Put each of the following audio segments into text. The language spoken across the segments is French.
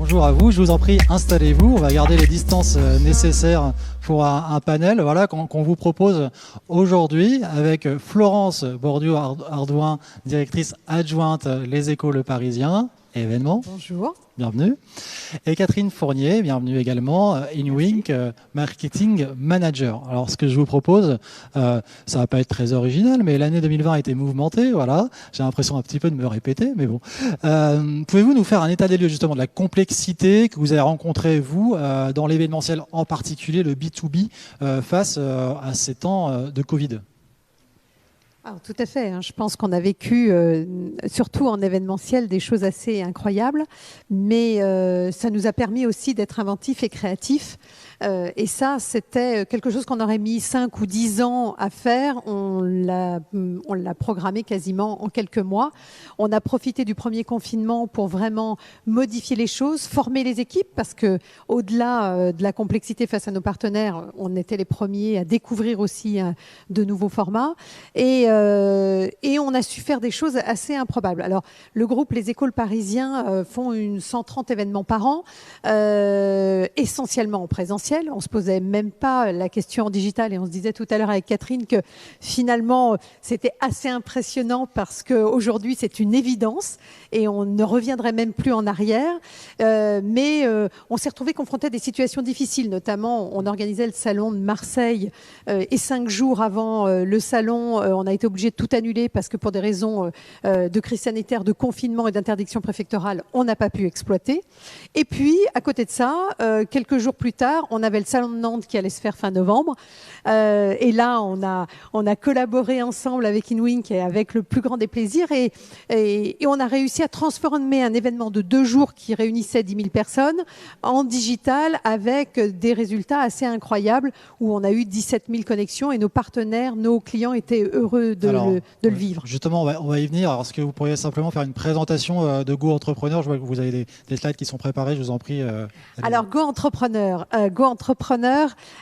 bonjour à vous. Je vous en prie, installez-vous. On va garder les distances nécessaires pour un panel qu'on vous propose aujourd'hui avec Florence Bordiou-Ardouin, directrice adjointe Les Échos Le Parisien, événement. Bonjour. Bienvenue. Et Catherine Fournier, bienvenue également, InWink Marketing Manager. Alors, ce que je vous propose, ça va pas être très original, mais l'année 2020 a été mouvementée, voilà. J'ai l'impression un petit peu de me répéter, mais bon. Pouvez-vous nous faire un état des lieux, justement, de la complexité que vous avez rencontrée, vous, dans l'événementiel, en particulier le B2B, face à ces temps de Covid ? Alors, tout à fait. Je pense qu'on a vécu, surtout en événementiel, des choses assez incroyables, mais ça nous a permis aussi d'être inventifs et créatifs. Et ça, c'était quelque chose qu'on aurait mis 5 ou 10 ans à faire. On l'a programmé quasiment en quelques mois. On a profité du premier confinement pour vraiment modifier les choses, former les équipes, parce que au-delà de la complexité face à nos partenaires, on était les premiers à découvrir aussi de nouveaux formats. Et on a su faire des choses assez improbables. Alors, le groupe Les Échos Parisiens font 130 événements par an, essentiellement en présentiel. On se posait même pas la question en digital et on se disait tout à l'heure avec Catherine que finalement, c'était assez impressionnant parce qu'aujourd'hui, c'est une évidence et on ne reviendrait même plus en arrière. Mais on s'est retrouvé confronté à des situations difficiles. Notamment, on organisait le salon de Marseille et 5 jours avant le salon, on a été obligé de tout annuler parce que pour des raisons de crise sanitaire, de confinement et d'interdiction préfectorale, on n'a pas pu exploiter. Et puis, à côté de ça, quelques jours plus tard, on avait le salon de Nantes qui allait se faire fin novembre. Et là, on a collaboré ensemble avec InWink et avec le plus grand des plaisirs. Et on a réussi à transformer un événement de 2 jours qui réunissait 10 000 personnes en digital avec des résultats assez incroyables où on a eu 17 000 connexions et nos partenaires, nos clients étaient heureux de le vivre. Justement, on va y venir. Alors, est-ce que vous pourriez simplement faire une présentation de Go Entrepreneur ? Je vois que vous avez des slides qui sont préparés, je vous en prie. Alors, Go Entrepreneur,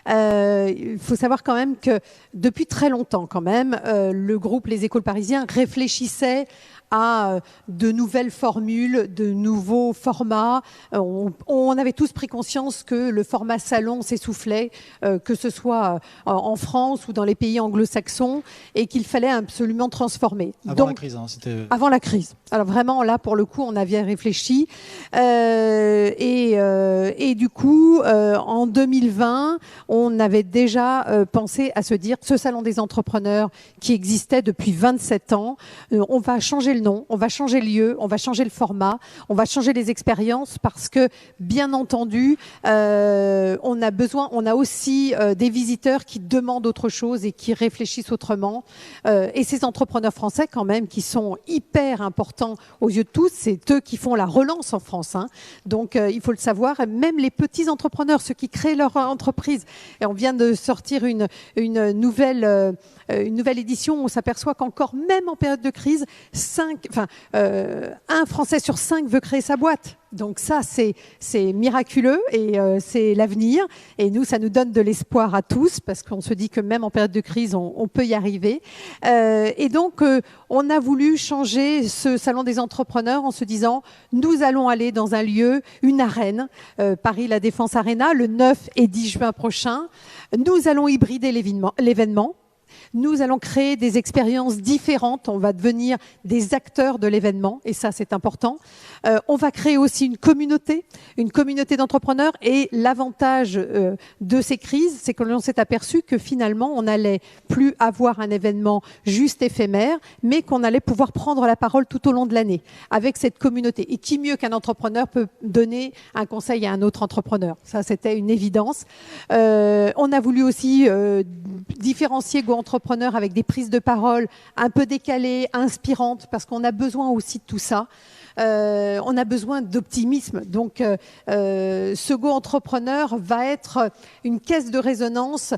il faut savoir quand même que depuis très longtemps quand même, le groupe Les Échos Parisiens réfléchissait à de nouvelles formules, de nouveaux formats. On avait tous pris conscience que le format salon s'essoufflait, que ce soit en France ou dans les pays anglo-saxons, et qu'il fallait absolument transformer. Avant la crise, Avant la crise. Alors vraiment, là, pour le coup, on avait réfléchi. Et du coup, en 2020, on avait déjà pensé à se dire, ce salon des entrepreneurs qui existait depuis 27 ans, on va changer le nom, on va changer le lieu, on va changer le format, on va changer les expériences parce que, bien entendu, on a aussi des visiteurs qui demandent autre chose et qui réfléchissent autrement. Et ces entrepreneurs français, quand même, qui sont hyper importants aux yeux de tous, c'est eux qui font la relance en France. Donc, il faut le savoir. Même les petits entrepreneurs, ceux qui créent leur entreprise. Et on vient de sortir une nouvelle édition, on s'aperçoit qu'encore, même en période de crise, un Français sur 5 veut créer sa boîte. Donc ça, c'est miraculeux et c'est l'avenir. Et nous, ça nous donne de l'espoir à tous parce qu'on se dit que même en période de crise, on peut y arriver. Et donc, on a voulu changer ce salon des entrepreneurs en se disant, nous allons aller dans un lieu, une arène, Paris La Défense Arena, le 9 et 10 juin prochain. Nous allons hybrider l'événement. Nous allons créer des expériences différentes. On va devenir des acteurs de l'événement. Et ça, c'est important. On va créer aussi une communauté d'entrepreneurs. Et l'avantage de ces crises, c'est que l'on s'est aperçu que finalement, on n'allait plus avoir un événement juste éphémère, mais qu'on allait pouvoir prendre la parole tout au long de l'année avec cette communauté. Et qui mieux qu'un entrepreneur peut donner un conseil à un autre entrepreneur? Ça, c'était une évidence. On a voulu aussi différencier Go Entrepreneur avec des prises de parole un peu décalées, inspirantes, parce qu'on a besoin aussi de tout ça. On a besoin d'optimisme. Donc, ce Go Entrepreneur va être une caisse de résonance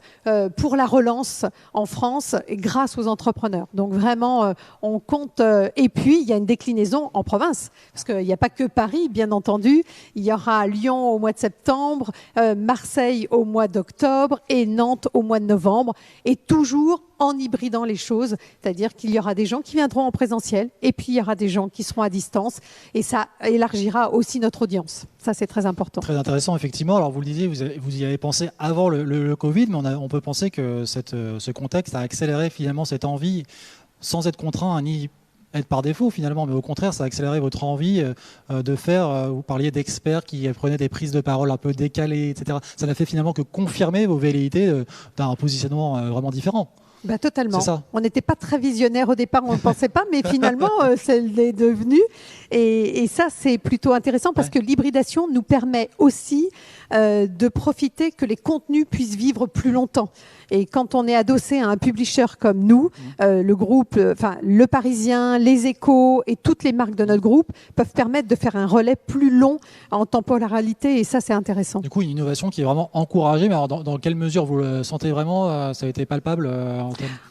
pour la relance en France grâce aux entrepreneurs. Donc, vraiment, on compte. Et puis, il y a une déclinaison en province, parce qu'il n'y a pas que Paris, bien entendu. Il y aura Lyon au mois de septembre, Marseille au mois d'octobre et Nantes au mois de novembre. Et toujours toujours en hybridant les choses, c'est-à-dire qu'il y aura des gens qui viendront en présentiel et puis il y aura des gens qui seront à distance et ça élargira aussi notre audience. Ça, c'est très important. Très intéressant, effectivement. Alors, vous le disiez, vous y avez pensé avant le Covid, mais on peut penser que ce contexte a accéléré finalement cette envie, sans être contraint ni être par défaut finalement, mais au contraire, ça a accéléré votre envie de faire, vous parliez d'experts qui prenaient des prises de parole un peu décalées, etc. Ça n'a fait finalement que confirmer vos velléités d'un positionnement vraiment différent. Bah, totalement. On n'était pas très visionnaire au départ, on ne pensait pas, mais finalement, ça l'est devenu. Et ça, c'est plutôt intéressant parce que l'hybridation nous permet aussi de profiter que les contenus puissent vivre plus longtemps. Et quand on est adossé à un publisher comme nous, le groupe, le Parisien, les Échos et toutes les marques de notre groupe peuvent permettre de faire un relais plus long en temporalité. Et ça, c'est intéressant. Du coup, une innovation qui est vraiment encouragée. Mais alors, dans quelle mesure vous le sentez vraiment? Ça a été palpable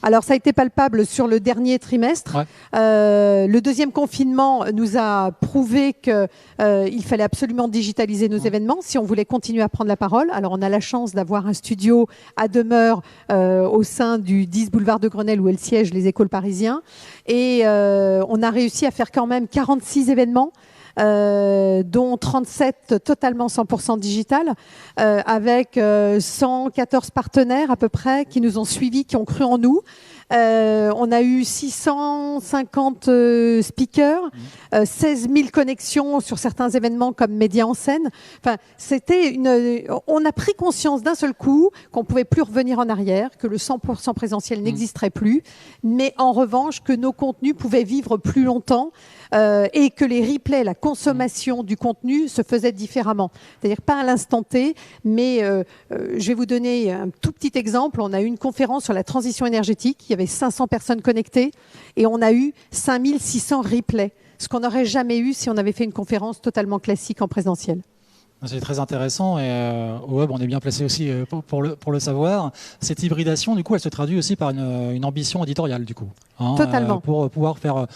Alors, ça a été palpable sur le dernier trimestre. Le deuxième confinement nous a prouvé qu'il fallait absolument digitaliser nos événements si on voulait continuer à prendre la parole. Alors, on a la chance d'avoir un studio à demeure au sein du 10 boulevard de Grenelle où est le siège les Écoles Parisiens. Et on a réussi à faire quand même 46 événements. Dont 37 totalement 100% digital, avec 114 partenaires à peu près qui nous ont suivis, qui ont cru en nous. On a eu 650 speakers, 16 000 connexions sur certains événements comme Média en scène. Enfin, on a pris conscience d'un seul coup qu'on pouvait plus revenir en arrière, que le 100% présentiel n'existerait plus, mais en revanche que nos contenus pouvaient vivre plus longtemps. Et que les replays, la consommation du contenu se faisait différemment. C'est-à-dire pas à l'instant T, mais je vais vous donner un tout petit exemple. On a eu une conférence sur la transition énergétique. Il y avait 500 personnes connectées et on a eu 5600 replays. Ce qu'on n'aurait jamais eu si on avait fait une conférence totalement classique en présentiel. C'est très intéressant et au web, on est bien placé aussi pour le savoir. Cette hybridation, du coup, elle se traduit aussi par une ambition éditoriale, du coup. Totalement. Pour pouvoir faire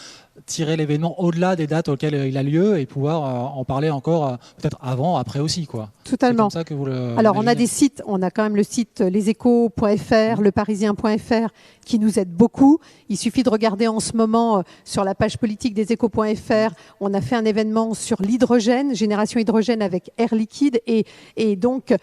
tirer l'événement au-delà des dates auxquelles il a lieu et pouvoir en parler encore peut-être avant, après aussi, quoi. Totalement. C'est comme ça que vous le Alors, imaginez. on a des sites, on a quand même le site leséchos.fr, leparisien.fr qui nous aide beaucoup. Il suffit de regarder en ce moment sur la page politique des échos.fr, on a fait un événement sur l'hydrogène, génération hydrogène avec Air Liquide et donc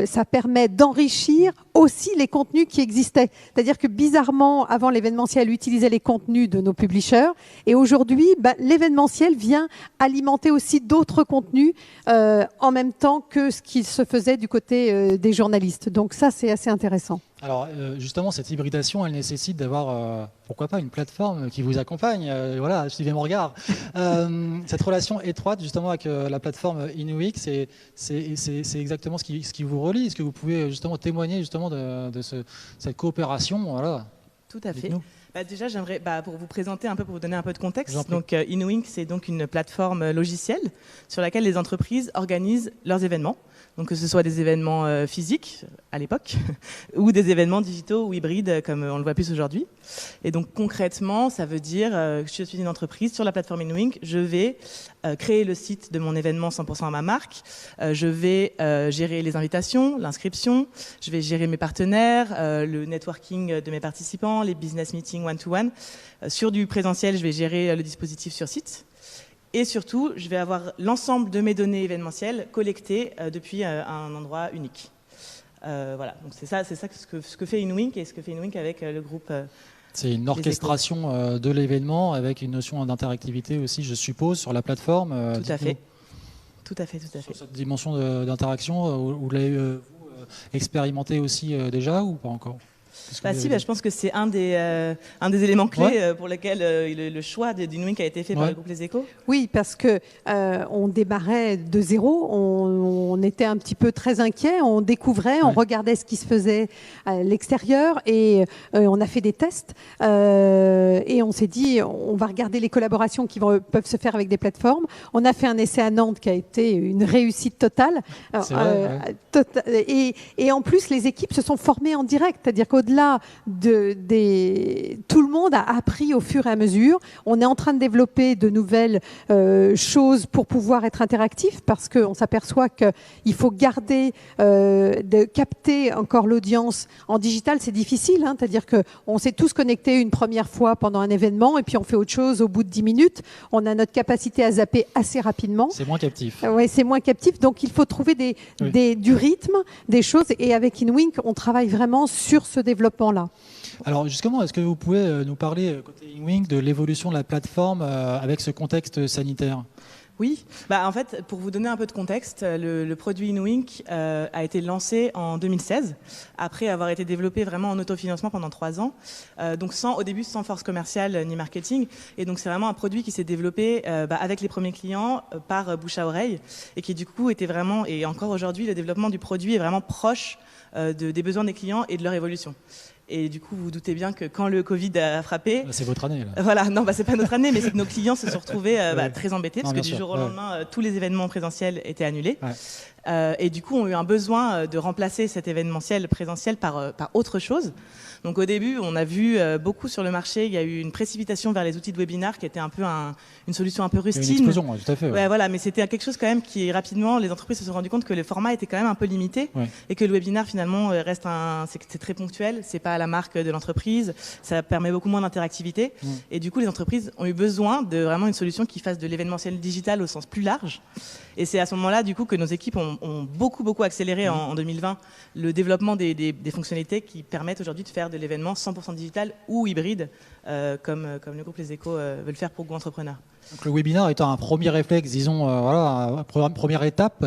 ça permet d'enrichir aussi les contenus qui existaient. C'est-à-dire que bizarrement, avant l'événementiel utilisait les contenus de nos publishers et aujourd'hui, l'événementiel vient alimenter aussi d'autres contenus en même temps que ce qui se faisait du côté des journalistes. Donc ça, c'est assez intéressant. Alors justement, cette hybridation, elle nécessite d'avoir, pourquoi pas, une plateforme qui vous accompagne. Voilà, suivez mon regard. Cette relation étroite justement avec la plateforme InUX, c'est exactement ce qui vous relie. Est-ce que vous pouvez justement témoigner justement de cette coopération, voilà. Tout à fait. Déjà, j'aimerais, pour vous présenter un peu, pour vous donner un peu de contexte, donc InUX, c'est donc une plateforme logicielle sur laquelle les entreprises organisent leurs événements. Donc que ce soit des événements physiques à l'époque ou des événements digitaux ou hybrides comme on le voit plus aujourd'hui. Et donc concrètement, ça veut dire que je suis une entreprise sur la plateforme InUX, je vais créer le site de mon événement 100% à ma marque, je vais gérer les invitations, l'inscription, je vais gérer mes partenaires, le networking de mes participants, les business meetings one-to-one. Sur du présentiel, je vais gérer le dispositif sur site. Et surtout, je vais avoir l'ensemble de mes données événementielles collectées depuis un endroit unique. Voilà, donc c'est ça ce que fait InUX et ce que fait InUX avec le groupe. C'est une orchestration de l'événement avec une notion d'interactivité aussi, je suppose, sur la plateforme. Tout à fait. Tout à fait. Sur cette dimension d'interaction, vous l'avez expérimenté aussi déjà ou pas encore? Je pense que c'est un des éléments clés pour lesquels le choix d'InUX a été fait par le groupe Les Échos. Oui, parce que on démarrait de zéro, on était un petit peu très inquiet, on découvrait, on regardait ce qui se faisait à l'extérieur et on a fait des tests et on s'est dit on va regarder les collaborations qui peuvent se faire avec des plateformes. On a fait un essai à Nantes qui a été une réussite totale. Et en plus les équipes se sont formées en direct, c'est-à-dire qu'au au-delà tout le monde a appris au fur et à mesure. On est en train de développer de nouvelles choses pour pouvoir être interactif, parce qu'on s'aperçoit qu'il faut garder, de capter encore l'audience en digital, c'est difficile, hein, c'est-à-dire qu'on s'est tous connectés une première fois pendant un événement et puis on fait autre chose au bout de 10 minutes. On a notre capacité à zapper assez rapidement. C'est moins captif. Oui, c'est moins captif, donc il faut trouver du rythme, des choses, et avec InWink, on travaille vraiment sur ce développement-là. Alors justement, est-ce que vous pouvez nous parler, côté InWink, de l'évolution de la plateforme avec ce contexte sanitaire ? Oui, en fait, pour vous donner un peu de contexte, le produit InWink a été lancé en 2016, après avoir été développé vraiment en autofinancement pendant 3 ans, donc au début sans force commerciale ni marketing. Et donc c'est vraiment un produit qui s'est développé avec les premiers clients par bouche à oreille, et qui du coup était vraiment, et encore aujourd'hui, le développement du produit est vraiment proche des besoins des clients et de leur évolution. Et du coup, vous vous doutez bien que quand le Covid a frappé... C'est votre année, là. Voilà, non, c'est pas notre année, mais c'est que nos clients se sont retrouvés très embêtés, parce que du jour au lendemain, tous les événements présentiels étaient annulés. Ouais. Et du coup, on a eu un besoin de remplacer cet événementiel présentiel par autre chose. Donc au début, on a vu beaucoup sur le marché, il y a eu une précipitation vers les outils de webinar qui était un peu une solution un peu rustine. Il y a une explosion, ouais, tout à fait. Ouais. Ouais, voilà, mais c'était quelque chose quand même qui rapidement, les entreprises se sont rendues compte que le format était quand même un peu limité, et que le webinar finalement reste c'est très ponctuel, c'est pas à la marque de l'entreprise, ça permet beaucoup moins d'interactivité, et du coup les entreprises ont eu besoin de vraiment une solution qui fasse de l'événementiel digital au sens plus large. Et c'est à ce moment-là du coup que nos équipes ont beaucoup accéléré en 2020 le développement des fonctionnalités qui permettent aujourd'hui de faire de l'événement 100% digital ou hybride, comme le groupe Les Échos veut le faire pour Go Entrepreneur. Donc le webinaire étant un premier réflexe, disons, première étape,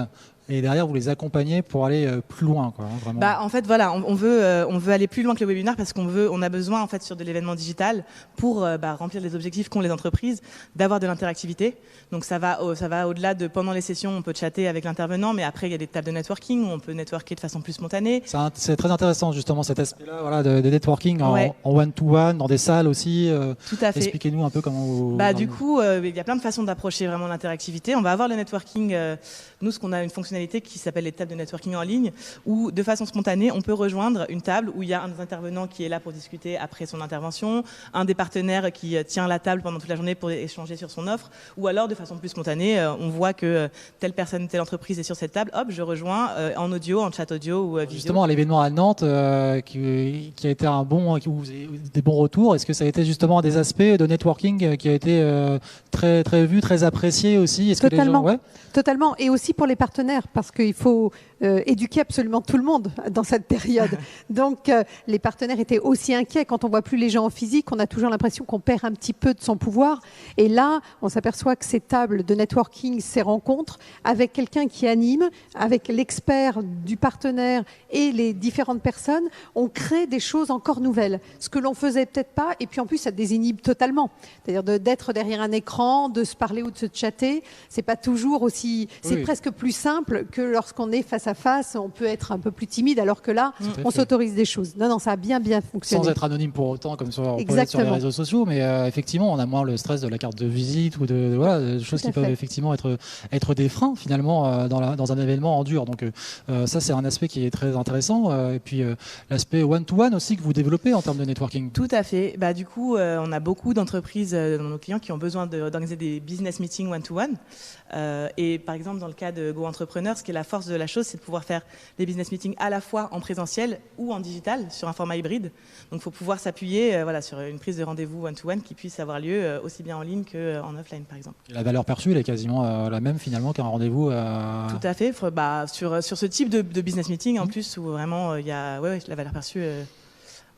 et derrière vous les accompagnez pour aller plus loin, quoi, hein, vraiment. En fait, voilà, on veut aller plus loin que le webinaire, parce on a besoin en fait sur de l'événement digital pour remplir les objectifs qu'ont les entreprises, d'avoir de l'interactivité. Donc ça va au-delà de pendant les sessions, on peut chatter avec l'intervenant, mais après il y a des tables de networking où on peut networker de façon plus spontanée. C'est très intéressant justement cet aspect-là, voilà, de networking en one-to-one, dans des salles aussi. Tout à fait. Expliquez-nous un peu comment vous... Du coup, il y a plein de façons d'approcher vraiment l'interactivité. On va avoir le networking, nous ce qu'on a une fonctionnalité qui s'appelle les tables de networking en ligne, où de façon spontanée, on peut rejoindre une table où il y a un des intervenants qui est là pour discuter après son intervention, un des partenaires qui tient la table pendant toute la journée pour échanger sur son offre, ou alors de façon plus spontanée, on voit que telle personne, telle entreprise est sur cette table, hop, je rejoins en audio, en chat audio ou vidéo. Justement, à l'événement à Nantes, qui a été où vous avez des bons retours, est-ce que ça a été justement des aspects de networking qui a été très vu, très apprécié aussi? Totalement, et aussi pour les partenaires, parce qu'il faut éduquer absolument tout le monde dans cette période. Donc les partenaires étaient aussi inquiets. Quand on voit plus les gens en physique, on a toujours l'impression qu'on perd un petit peu de son pouvoir. Et là, on s'aperçoit que ces tables de networking, ces rencontres, avec quelqu'un qui anime, avec l'expert du partenaire et les différentes personnes, on crée des choses encore nouvelles. Ce que l'on faisait peut-être pas, et puis en plus, ça désinhibe totalement. C'est-à-dire d'être derrière un écran, de se parler ou de se chatter, c'est pas toujours aussi... C'est presque plus simple que lorsqu'on est face à face, on peut être un peu plus timide, alors que là, on s'autorise des choses. Non, ça a bien fonctionné. Sans être anonyme pour autant, comme on peut être sur les réseaux sociaux, mais effectivement, on a moins le stress de la carte de visite ou de choses qui peuvent effectivement être des freins finalement dans un événement en dur. Donc ça, c'est un aspect qui est très intéressant. Et puis l'aspect one-to-one aussi que vous développez en termes de networking. Tout à fait. Du coup, on a beaucoup d'entreprises dans nos clients qui ont besoin d'organiser des business meetings one-to-one. Et par exemple, dans le cas de Go Entrepreneur, ce qui est la force de la chose, c'est de pouvoir faire des business meetings à la fois en présentiel ou en digital, sur un format hybride. Donc il faut pouvoir s'appuyer sur une prise de rendez-vous one-to-one qui puisse avoir lieu aussi bien en ligne qu'en offline, par exemple. Et la valeur perçue, elle est quasiment la même finalement qu'un rendez-vous. Tout à fait. Sur ce type de business meeting, en plus, où vraiment il y a la valeur perçue...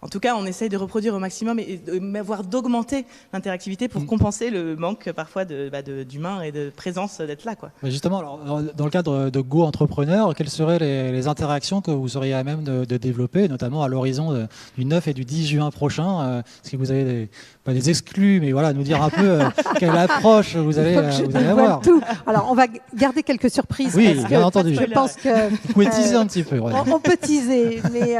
En tout cas, on essaye de reproduire au maximum voire d'augmenter l'interactivité pour compenser le manque parfois d'humain et de présence d'être là, quoi. Justement, alors, dans le cadre de Go Entrepreneur, quelles seraient les interactions que vous seriez à même de développer, notamment à l'horizon du 9 et du 10 juin prochain? Est-ce que vous avez pas des exclus, mais voilà, nous dire un peu quelle approche vous allez avoir. Tout. Alors, on va garder quelques surprises. Oui, parce bien entendu. Je pense que vous pouvez teaser un petit peu. Ouais. On peut teaser, mais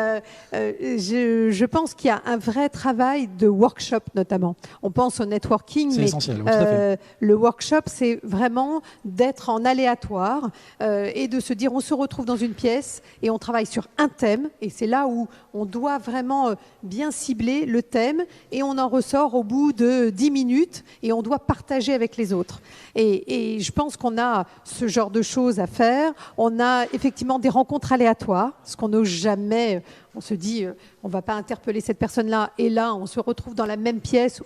je pense qu'il y a un vrai travail de workshop notamment. On pense au networking, c'est mais essentiel. Tout à fait. le workshop, c'est vraiment d'être en aléatoire et de se dire on se retrouve dans une pièce et on travaille sur un thème, et c'est là où on doit vraiment bien cibler le thème, et on en ressort au bout de 10 minutes et on doit partager avec les autres. Et je pense qu'on a ce genre de choses à faire. On a effectivement des rencontres aléatoires, ce qu'on n'ose jamais. On se dit, on ne va pas interpeller cette personne-là, et là, on se retrouve dans la même pièce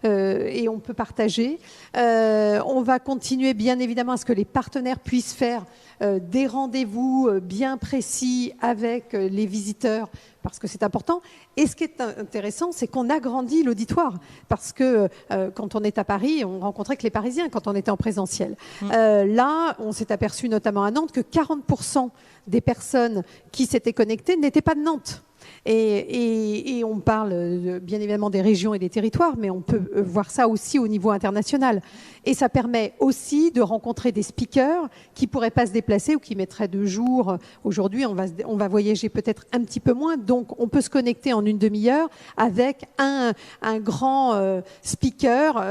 et on peut partager. On va continuer, bien évidemment, à ce que les partenaires puissent faire des rendez-vous bien précis avec les visiteurs, parce que c'est important. Et ce qui est intéressant, c'est qu'on agrandit l'auditoire, parce que quand on est à Paris, on rencontrait que les Parisiens quand on était en présentiel. Là, on s'est aperçu, notamment à Nantes, que 40% des personnes qui s'étaient connectées n'étaient pas de Nantes. Et on parle bien évidemment des régions et des territoires, mais on peut voir ça aussi au niveau international. Et ça permet aussi de rencontrer des speakers qui ne pourraient pas se déplacer ou qui mettraient 2 jours. Aujourd'hui, on va voyager peut-être un petit peu moins, donc on peut se connecter en une demi-heure avec un grand speaker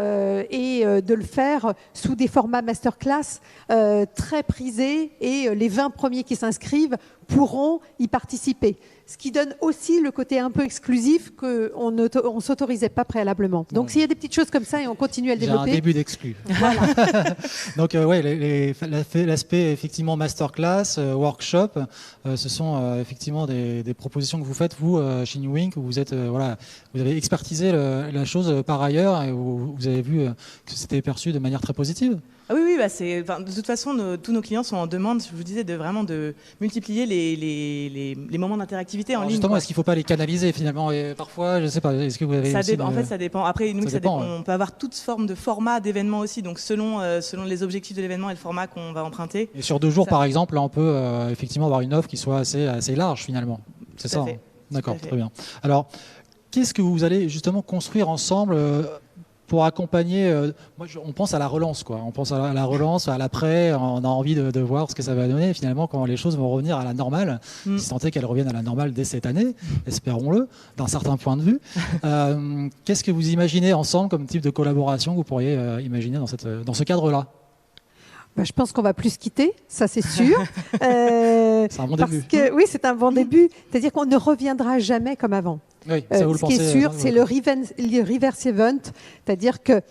et de le faire sous des formats masterclass très prisés, et les 20 premiers qui s'inscrivent pourront y participer. Ce qui donne aussi le côté un peu exclusif qu'on ne s'autorisait pas préalablement. Donc s'il y a des petites choses comme ça et on continue à le développer. J'ai un début d'exclus. Voilà. Donc l'aspect effectivement masterclass, workshop, ce sont effectivement des propositions que vous faites, vous, chez New Wink, où vous êtes, vous avez expertisé la chose par ailleurs, et vous avez vu que c'était perçu de manière très positive. Ah oui, de toute façon, tous nos clients sont en demande, je vous disais, de multiplier les moments d'interactivité en ligne. Justement, est-ce qu'il ne faut pas les canaliser finalement? Et parfois, je ne sais pas, est-ce que vous avez... En fait, ça dépend. Après, nous, ça dépend. On peut avoir toutes formes de formats d'événements aussi, donc selon les objectifs de l'événement et le format qu'on va emprunter. Et sur 2 jours, par exemple, là, on peut effectivement avoir une offre qui soit assez large finalement. C'est ça, hein. D'accord, très bien. Alors, qu'est-ce que vous allez justement construire ensemble pour accompagner, on pense à la relance, quoi. On pense à la relance, à l'après, on a envie de voir ce que ça va donner finalement quand les choses vont revenir à la normale, si tant est qu'elles reviennent à la normale dès cette année, espérons-le, d'un certain point de vue. Qu'est-ce que vous imaginez ensemble comme type de collaboration que vous pourriez imaginer dans ce cadre-là? Je pense qu'on va plus se quitter, ça c'est sûr. C'est un bon début. Oui, c'est un bon début. C'est-à-dire qu'on ne reviendra jamais comme avant. Oui, ça vous le pensez, ce qui est sûr, c'est le reverse event, c'est-à-dire que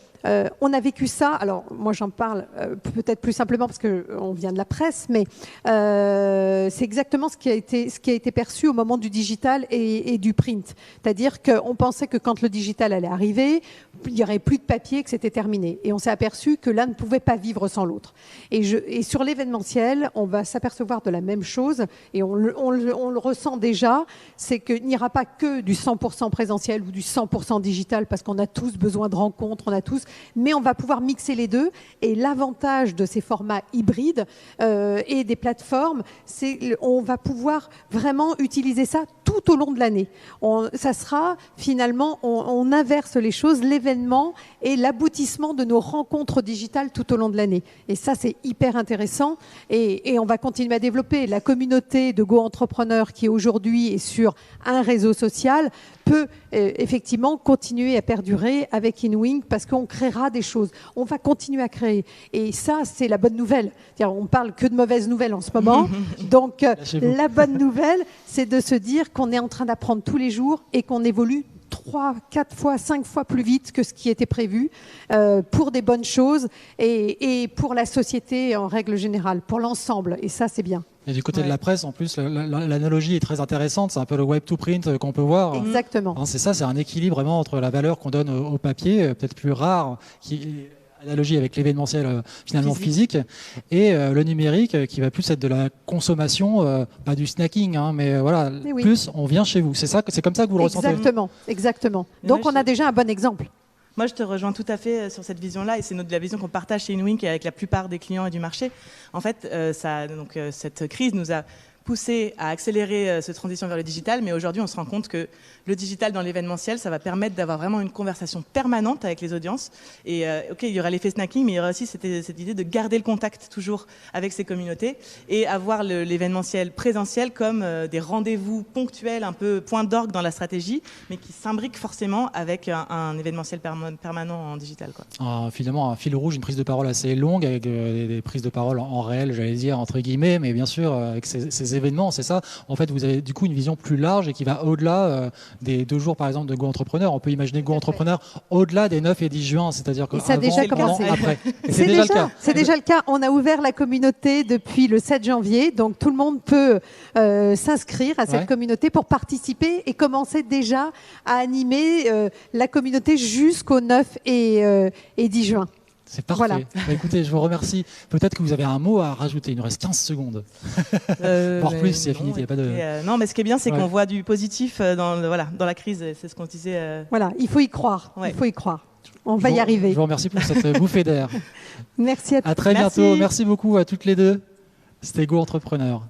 on a vécu ça. Alors moi j'en parle peut-être plus simplement parce qu'on vient de la presse, mais c'est exactement ce qui a été perçu au moment du digital et du print. C'est-à-dire qu'on pensait que quand le digital allait arriver, il n'y aurait plus de papier, que c'était terminé. Et on s'est aperçu que l'un ne pouvait pas vivre sans l'autre. Et sur l'événementiel, on va s'apercevoir de la même chose, et on le ressent déjà, c'est qu'il n'y aura pas que du 100% présentiel ou du 100% digital, parce qu'on a tous besoin de rencontres, mais on va pouvoir mixer les deux. Et l'avantage de ces formats hybrides et des plateformes, c'est on va pouvoir vraiment utiliser ça tout au long de l'année. Ça sera finalement, on inverse les choses, l'événement et l'aboutissement de nos rencontres digitales tout au long de l'année. Et ça, c'est hyper intéressant. Et on va continuer à développer. La communauté de Go Entrepreneurs qui aujourd'hui est sur un réseau social peut effectivement continuer à perdurer avec InWink, parce qu'on créera des choses. On va continuer à créer. Et ça, c'est la bonne nouvelle. C'est-à-dire, on parle que de mauvaises nouvelles en ce moment. Donc, la bonne nouvelle, c'est de se dire qu'on est en train d'apprendre tous les jours et qu'on évolue 3, 4 fois, 5 fois plus vite que ce qui était prévu pour des bonnes choses et pour la société en règle générale, pour l'ensemble. Et ça, c'est bien. Et du côté de la presse, en plus, l'analogie est très intéressante. C'est un peu le web to print qu'on peut voir. Exactement. C'est ça, c'est un équilibre vraiment entre la valeur qu'on donne au papier, peut-être plus rare, qui analogie avec l'événementiel finalement physique, et le numérique qui va plus être de la consommation, pas du snacking, hein, mais voilà, plus on vient chez vous. C'est ça, c'est comme ça que vous le ressentez. Exactement. Donc on a déjà un bon exemple. Moi, je te rejoins tout à fait sur cette vision-là, et c'est la vision qu'on partage chez InWink et avec la plupart des clients et du marché. En fait, cette crise nous a poussé à accélérer cette transition vers le digital, mais aujourd'hui on se rend compte que le digital dans l'événementiel, ça va permettre d'avoir vraiment une conversation permanente avec les audiences. Et ok, il y aura l'effet snacking, mais il y aura aussi cette idée de garder le contact toujours avec ces communautés et avoir l'événementiel présentiel comme des rendez-vous ponctuels, un peu point d'orgue dans la stratégie, mais qui s'imbriquent forcément avec un événementiel permanent en digital, quoi. Finalement, un fil rouge, une prise de parole assez longue, avec des prises de parole en réel, j'allais dire, entre guillemets, mais bien sûr, avec ces événements, c'est ça. En fait, vous avez du coup une vision plus large et qui va au-delà des 2 jours, par exemple, de Go Entrepreneur. On peut imaginer Go Entrepreneur au-delà des 9 et 10 juin, c'est-à-dire que ça a déjà commencé. Après. C'est déjà le cas. C'est déjà le cas. On a ouvert la communauté depuis le 7 janvier, donc tout le monde peut s'inscrire à cette communauté pour participer et commencer déjà à animer la communauté jusqu'au 9 et 10 juin. C'est parfait. Voilà. Bah, écoutez, je vous remercie. Peut-être que vous avez un mot à rajouter. Il nous reste 15 secondes. Voire plus, c'est fini. Il y a pas de... non, mais ce qui est bien, c'est qu'on voit du positif dans la crise. C'est ce qu'on disait. Voilà, il faut y croire. Il faut y croire. On va y arriver. Je vous remercie pour cette bouffée d'air. Merci à tous. À très bientôt. Merci beaucoup à toutes les deux. C'était Go Entrepreneur.